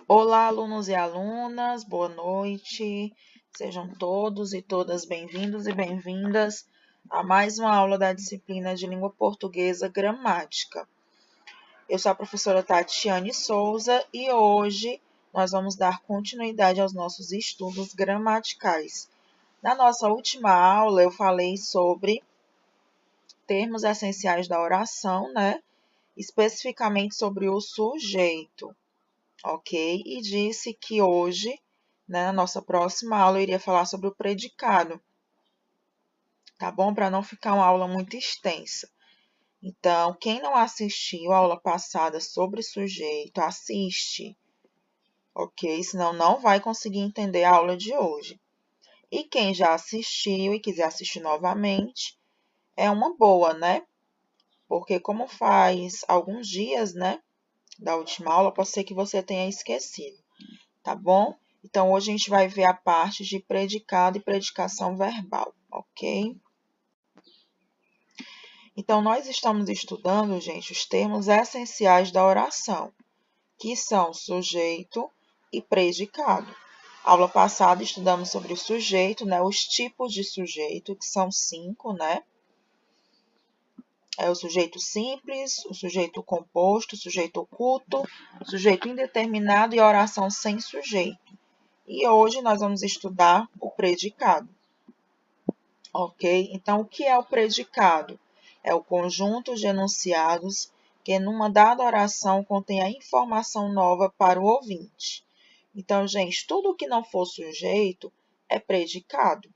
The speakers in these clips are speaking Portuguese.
Olá, alunos e alunas, boa noite. Sejam todos e todas bem-vindos e bem-vindas a mais uma aula da disciplina de Língua Portuguesa Gramática. Eu sou a professora Tatiane Souza e hoje nós vamos dar continuidade aos nossos estudos gramaticais. Na nossa última aula, eu falei sobre termos essenciais da oração, né? Especificamente sobre o sujeito. Ok? E disse que hoje, né, na nossa próxima aula, eu iria falar sobre o predicado, tá bom? Para não ficar uma aula muito extensa. Então, quem não assistiu a aula passada sobre sujeito, assiste, ok? Senão não vai conseguir entender a aula de hoje. E quem já assistiu e quiser assistir novamente, é uma boa, né? Porque como faz alguns dias, né, da última aula, pode ser que você tenha esquecido. Tá bom? Então, hoje a gente vai ver a parte de predicado e predicação verbal, ok? Então, nós estamos estudando, gente, os termos essenciais da oração, que são sujeito e predicado. Aula passada estudamos sobre o sujeito, né? Os tipos de sujeito, que são 5, né? É o sujeito simples, o sujeito composto, o sujeito oculto, o sujeito indeterminado e a oração sem sujeito. E hoje nós vamos estudar o predicado, ok? Então, o que é o predicado? É o conjunto de enunciados que, numa dada oração, contém a informação nova para o ouvinte. Então, gente, tudo que não for sujeito é predicado.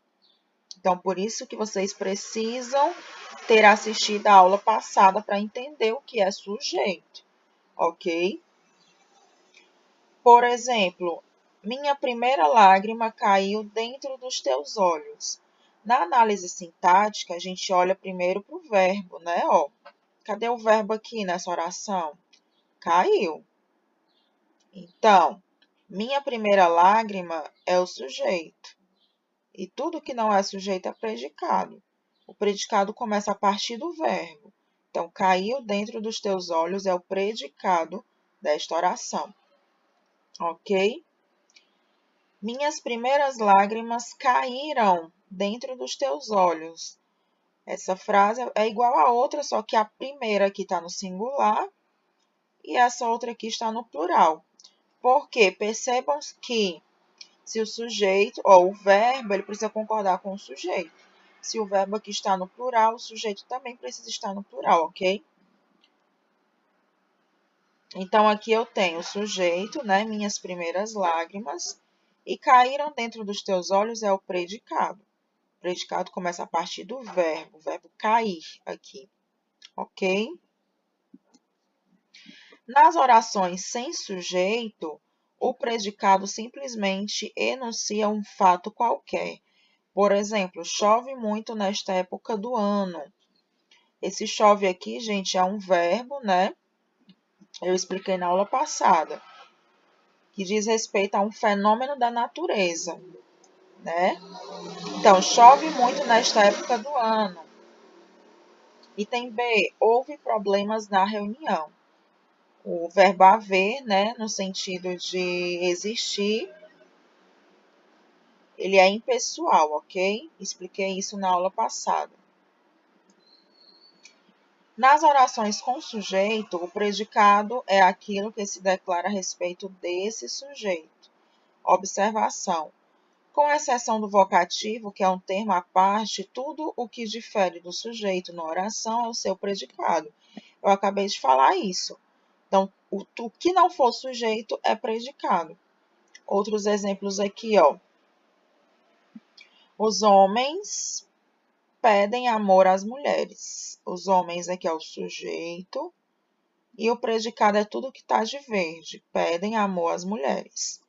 Então, por isso que vocês precisam ter assistido a aula passada para entender o que é sujeito, ok? Por exemplo, minha primeira lágrima caiu dentro dos teus olhos. Na análise sintática, a gente olha primeiro para o verbo, né? Ó, cadê o verbo aqui nessa oração? Caiu. Então, minha primeira lágrima é o sujeito. E tudo que não é sujeito é predicado. O predicado começa a partir do verbo. Então, caiu dentro dos teus olhos é o predicado desta oração. Ok? Minhas primeiras lágrimas caíram dentro dos teus olhos. Essa frase é igual a outra, só que a primeira aqui está no singular e essa outra aqui está no plural. Por quê? Percebam que se o sujeito, ou o verbo, ele precisa concordar com o sujeito. Se o verbo aqui está no plural, o sujeito também precisa estar no plural, ok? Então, aqui eu tenho o sujeito, né? Minhas primeiras lágrimas. E caíram dentro dos teus olhos é o predicado. O predicado começa a partir do verbo, o verbo cair aqui, ok? Nas orações sem sujeito, o predicado simplesmente enuncia um fato qualquer. Por exemplo, chove muito nesta época do ano. Esse chove aqui, gente, é um verbo, né? Eu expliquei na aula passada, que diz respeito a um fenômeno da natureza, né? Então, chove muito nesta época do ano. Item B, houve problemas na reunião. O verbo haver, né, no sentido de existir, ele é impessoal, ok? Expliquei isso na aula passada. Nas orações com sujeito, o predicado é aquilo que se declara a respeito desse sujeito. Observação. Com exceção do vocativo, que é um termo à parte, tudo o que difere do sujeito na oração é o seu predicado. Eu acabei de falar isso. Então, o que não for sujeito é predicado. Outros exemplos aqui, ó. Os homens pedem amor às mulheres. Os homens aqui é o sujeito e o predicado é tudo que está de verde. Pedem amor às mulheres.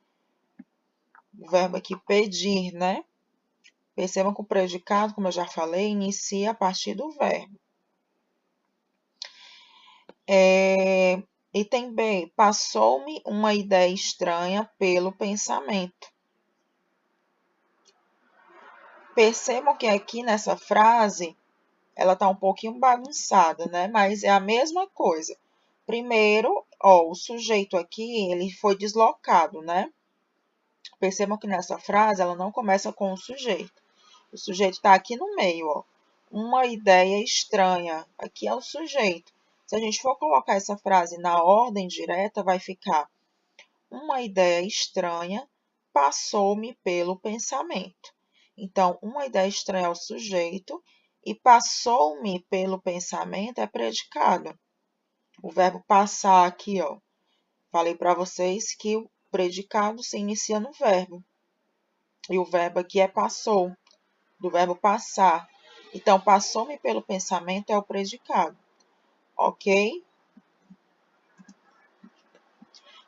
O verbo aqui pedir, né? Percebam que o predicado, como eu já falei, inicia a partir do verbo. Item B. Passou-me uma ideia estranha pelo pensamento. Percebam que aqui nessa frase, ela está um pouquinho bagunçada, né? Mas é a mesma coisa. Primeiro, Ó, o sujeito aqui, ele foi deslocado, né? Percebam que nessa frase, ela não começa com o sujeito. O sujeito está aqui no meio, ó. Uma ideia estranha. Aqui é o sujeito. Se a gente for colocar essa frase na ordem direta, vai ficar: uma ideia estranha passou-me pelo pensamento. Então, uma ideia estranha é o sujeito e passou-me pelo pensamento é predicado. O verbo passar aqui, ó. Falei para vocês que o predicado se inicia no verbo. E o verbo aqui é passou, do verbo passar. Então, passou-me pelo pensamento é o predicado. Ok?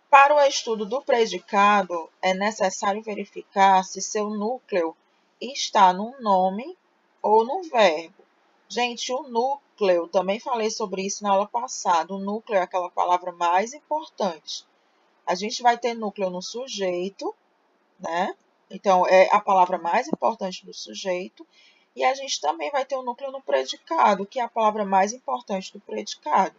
Para o estudo do predicado, é necessário verificar se seu núcleo está no nome ou no verbo. Gente, o núcleo, também falei sobre isso na aula passada. O núcleo é aquela palavra mais importante. A gente vai ter núcleo no sujeito, né? Então, é a palavra mais importante do sujeito. E a gente também vai ter o núcleo no predicado, que é a palavra mais importante do predicado.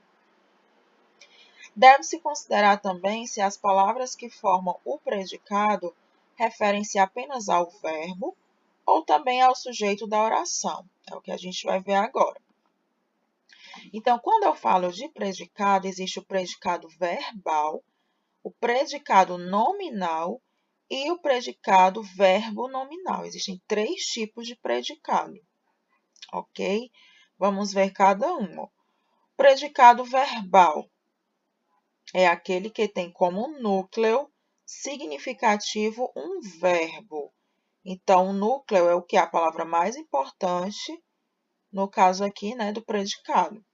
Deve-se considerar também se as palavras que formam o predicado referem-se apenas ao verbo ou também ao sujeito da oração. É o que a gente vai ver agora. Então, quando eu falo de predicado, existe o predicado verbal, o predicado nominal e o predicado verbo nominal. Existem 3 tipos de predicado, ok? Vamos ver cada um. Predicado verbal é aquele que tem como núcleo significativo um verbo. Então, o núcleo é o que é a palavra mais importante, no caso aqui, né, do predicado,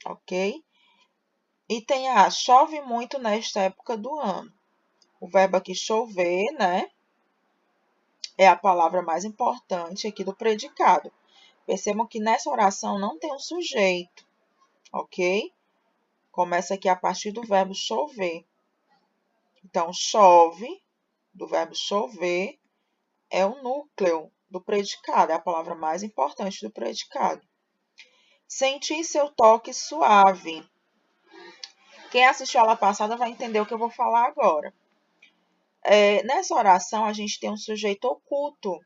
ok? E tem a chove muito nesta época do ano. O verbo aqui chover, né, é a palavra mais importante aqui do predicado. Percebam que nessa oração não tem um sujeito, ok? Começa aqui a partir do verbo chover. Então, chove, do verbo chover, é o núcleo do predicado, é a palavra mais importante do predicado. Sentir seu toque suave. Quem assistiu a aula passada vai entender o que eu vou falar agora. Nessa oração, a gente tem um sujeito oculto,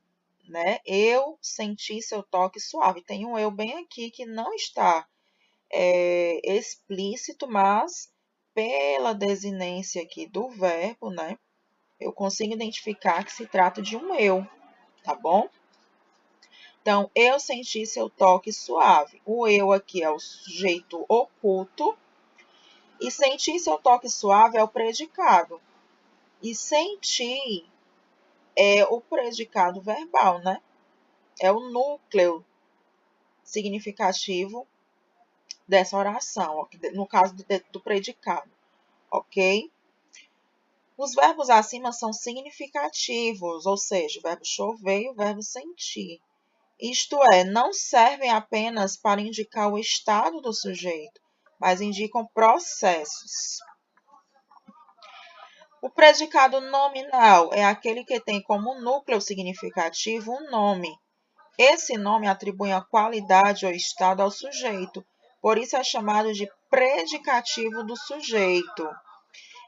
né? Eu senti seu toque suave. Tem um eu bem aqui que não está explícito, mas pela desinência aqui do verbo, né? Eu consigo identificar que se trata de um eu, tá bom? Então, eu senti seu toque suave. O eu aqui é o sujeito oculto. E sentir seu toque suave é o predicado. E sentir é o predicado verbal, né? É o núcleo significativo dessa oração, no caso do predicado, ok? Os verbos acima são significativos, ou seja, o verbo chover e o verbo sentir. Isto é, não servem apenas para indicar o estado do sujeito, mas indicam processos. O predicado nominal é aquele que tem como núcleo significativo um nome. Esse nome atribui a qualidade ou estado ao sujeito, por isso é chamado de predicativo do sujeito.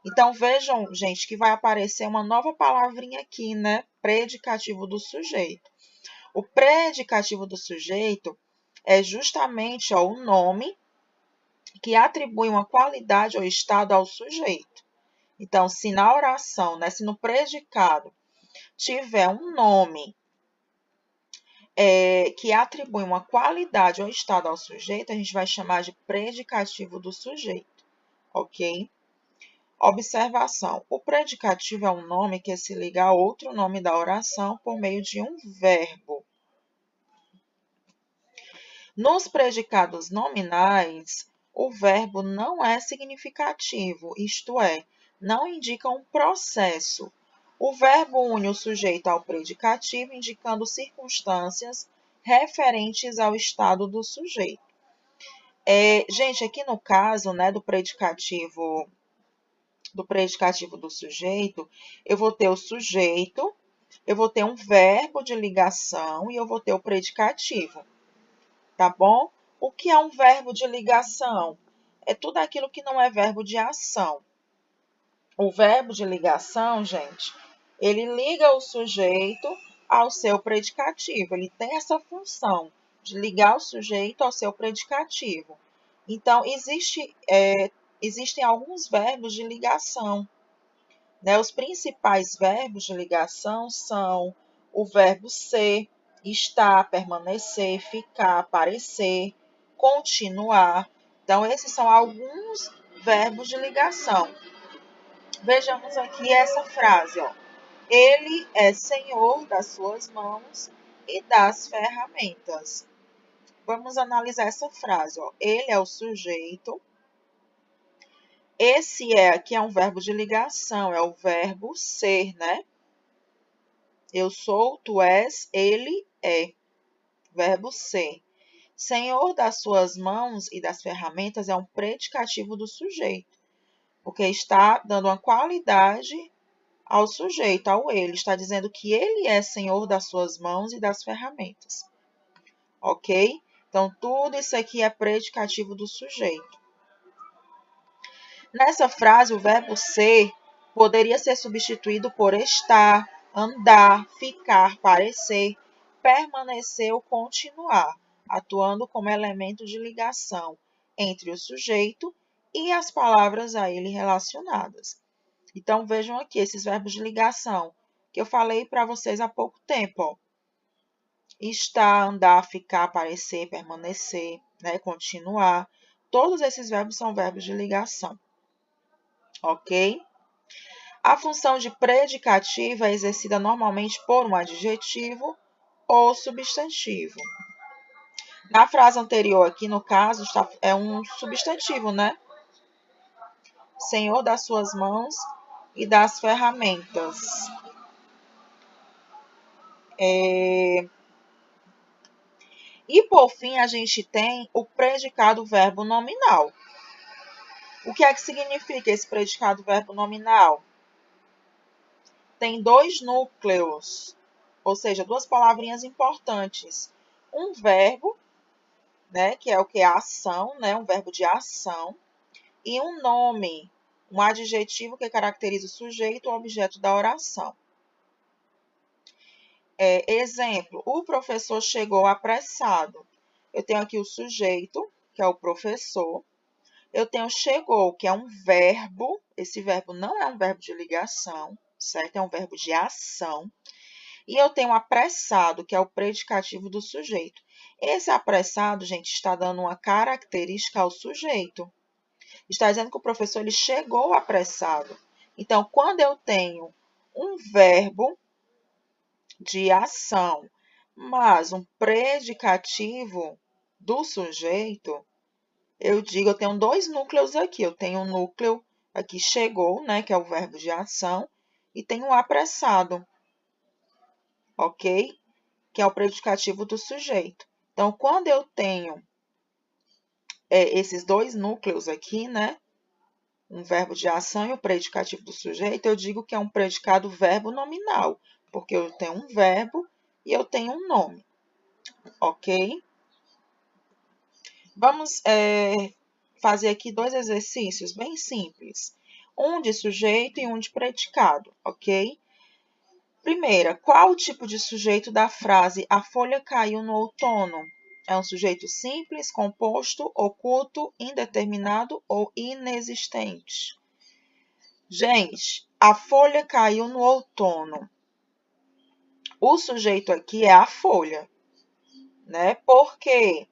Então, vejam, gente, que vai aparecer uma nova palavrinha aqui, né? Predicativo do sujeito. O predicativo do sujeito é justamente o nome que atribui uma qualidade ou estado ao sujeito. Então, se na oração, né, se no predicado tiver um nome que atribui uma qualidade ou estado ao sujeito, a gente vai chamar de predicativo do sujeito, ok? Observação. O predicativo é um nome que se liga a outro nome da oração por meio de um verbo. Nos predicados nominais, o verbo não é significativo, isto é, não indica um processo. O verbo une o sujeito ao predicativo, indicando circunstâncias referentes ao estado do sujeito. Gente, aqui no caso, né, do predicativo do sujeito, eu vou ter o sujeito, eu vou ter um verbo de ligação e eu vou ter o predicativo. Tá bom? O que é um verbo de ligação? é tudo aquilo que não é verbo de ação. O verbo de ligação, gente, ele liga o sujeito ao seu predicativo. Ele tem essa função de ligar o sujeito ao seu predicativo. Então, existem alguns verbos de ligação, né? Os principais verbos de ligação são o verbo ser, estar, permanecer, ficar, aparecer, continuar. Então, esses são alguns verbos de ligação. Vejamos aqui essa frase, ó. Ele é senhor das suas mãos e das ferramentas. Vamos analisar essa frase, ó. Ele é o sujeito. Esse é aqui é um verbo de ligação, é o verbo ser, né? Eu sou, tu és, ele é. Verbo ser. Senhor das suas mãos e das ferramentas é um predicativo do sujeito, porque está dando uma qualidade ao sujeito, ao ele. Está dizendo que ele é senhor das suas mãos e das ferramentas. Ok? Então, tudo isso aqui é predicativo do sujeito. Nessa frase, o verbo ser poderia ser substituído por estar, andar, ficar, parecer, permanecer ou continuar, atuando como elemento de ligação entre o sujeito e as palavras a ele relacionadas. Então, vejam aqui esses verbos de ligação que eu falei para vocês há pouco tempo. Ó. Estar, andar, ficar, parecer, permanecer, né, continuar. Todos esses verbos são verbos de ligação. Ok? A função de predicativo é exercida normalmente por um adjetivo ou substantivo. Na frase anterior aqui, no caso, é um substantivo, né? Senhor das suas mãos e das ferramentas. E, por fim, a gente tem o predicado verbo nominal. O que é que significa esse predicado verbo nominal? Tem dois núcleos, ou seja, duas palavrinhas importantes. Um verbo, né, que é o que é a ação, né, um verbo de ação, e um nome, um adjetivo que caracteriza o sujeito ou objeto da oração. Exemplo, o professor chegou apressado. Eu tenho aqui o sujeito, que é o professor. Eu tenho chegou, que é um verbo. Esse verbo não é um verbo de ligação, certo? É um verbo de ação. E eu tenho apressado, que é o predicativo do sujeito. Esse apressado, gente, está dando uma característica ao sujeito. Está dizendo que o professor ele chegou apressado. Então, quando eu tenho um verbo de ação, mas um predicativo do sujeito, eu tenho dois núcleos aqui. Eu tenho um núcleo aqui, chegou, né, que é o verbo de ação, e tenho um apressado, ok? Que é o predicativo do sujeito. Então, quando eu tenho esses dois núcleos aqui, né, um verbo de ação e o predicativo do sujeito, eu digo que é um predicado verbo nominal, porque eu tenho um verbo e eu tenho um nome, ok? Vamos fazer aqui dois exercícios bem simples. Um de sujeito e um de predicado, ok? Primeira, qual o tipo de sujeito da frase a folha caiu no outono? É um sujeito simples, composto, oculto, indeterminado ou inexistente? Gente, a folha caiu no outono. O sujeito aqui é a folha, né? Porque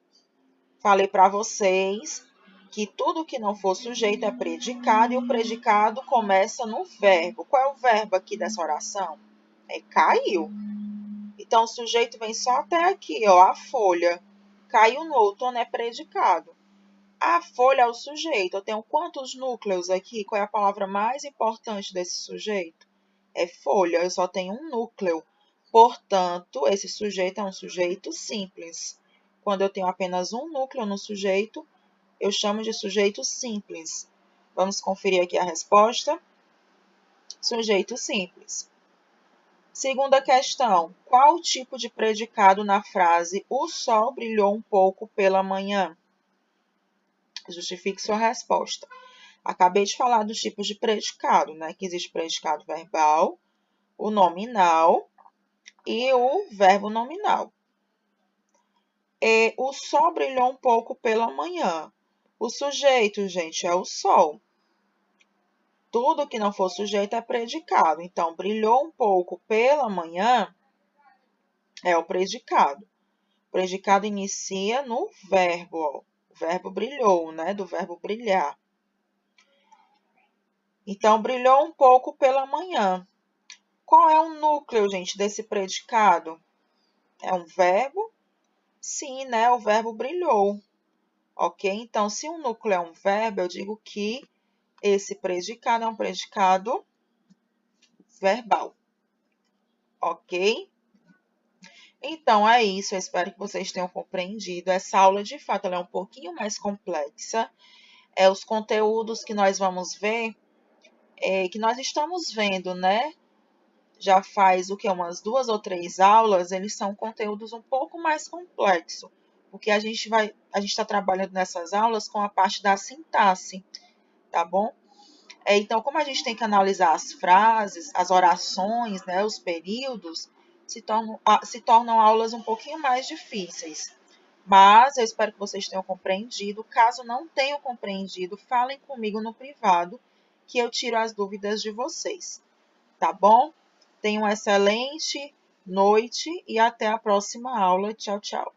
falei para vocês que tudo que não for sujeito é predicado e o predicado começa no verbo. Qual é o verbo aqui dessa oração? É caiu. Então, o sujeito vem só até aqui, ó, a folha. Caiu no outono é predicado. A folha é o sujeito. Eu tenho quantos núcleos aqui? Qual é a palavra mais importante desse sujeito? É folha. Eu só tenho um núcleo. Portanto, esse sujeito é um sujeito simples. Quando eu tenho apenas um núcleo no sujeito, eu chamo de sujeito simples. Vamos conferir aqui a resposta. Sujeito simples. Segunda questão. Qual o tipo de predicado na frase o sol brilhou um pouco pela manhã? Justifique sua resposta. Acabei de falar dos tipos de predicado, né? Que existe predicado verbal, o nominal e o verbo nominal. O sol brilhou um pouco pela manhã. O sujeito, gente, é o sol. Tudo que não for sujeito é predicado. Então, brilhou um pouco pela manhã é o predicado. O predicado inicia no verbo, ó. O verbo brilhou, né? Do verbo brilhar. Então, brilhou um pouco pela manhã. Qual é o núcleo, gente, desse predicado? É um verbo? Sim, né? O verbo brilhou. Ok? Então, se o núcleo é um verbo, eu digo que esse predicado é um predicado verbal. Ok? Então, é isso. Eu espero que vocês tenham compreendido. Essa aula, de fato, ela é um pouquinho mais complexa. Os conteúdos que nós vamos ver, que nós estamos vendo, né? Já faz umas 2 ou 3 aulas, eles são conteúdos um pouco mais complexos, porque a gente está trabalhando nessas aulas com a parte da sintaxe, tá bom? Então, como a gente tem que analisar as frases, as orações, né, os períodos, se tornam aulas um pouquinho mais difíceis. Mas eu espero que vocês tenham compreendido. Caso não tenham compreendido, falem comigo no privado, que eu tiro as dúvidas de vocês, tá bom? Tenham uma excelente noite e até a próxima aula. Tchau, tchau.